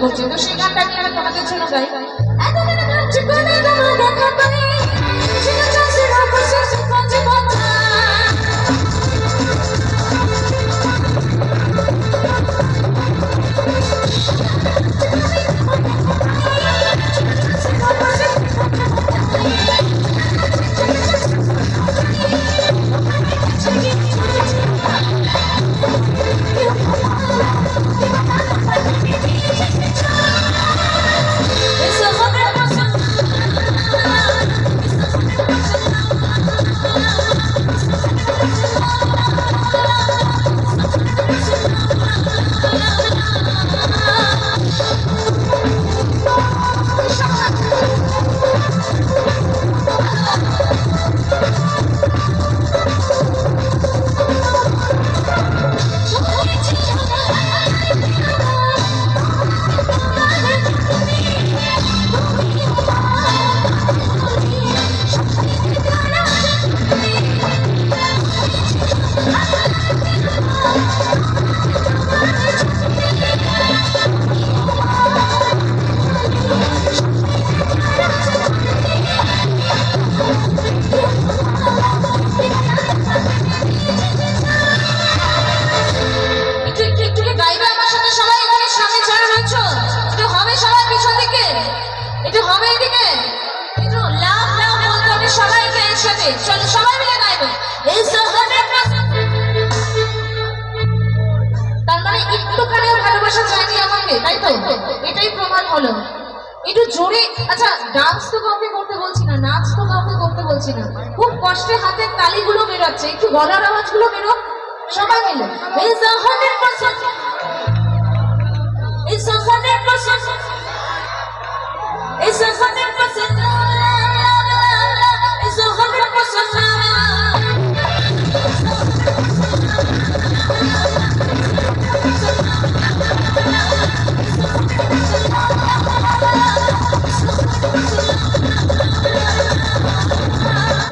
করছে, তো সেই গানটা নিয়ে আমি তোমাদের জন্য গাই। চলো সবাই মিলে গাইবো। তার মানে একটুখানিও ভালোবাসা চাইনি আমাকে, তাই তো? এটাই প্রমাণ হলো। একটু জোরে, আচ্ছা ডান্স তো কাউকে করতে বলছি না, নাচ তো কাউকে করতে বলছি না, খুব কষ্টে হাতের তালিগুলো বেরোচ্ছে, একটু গলার আওয়াজগুলো বেরো সবাই মিলে। It's a 100%. It's a 100%. It's a 100%.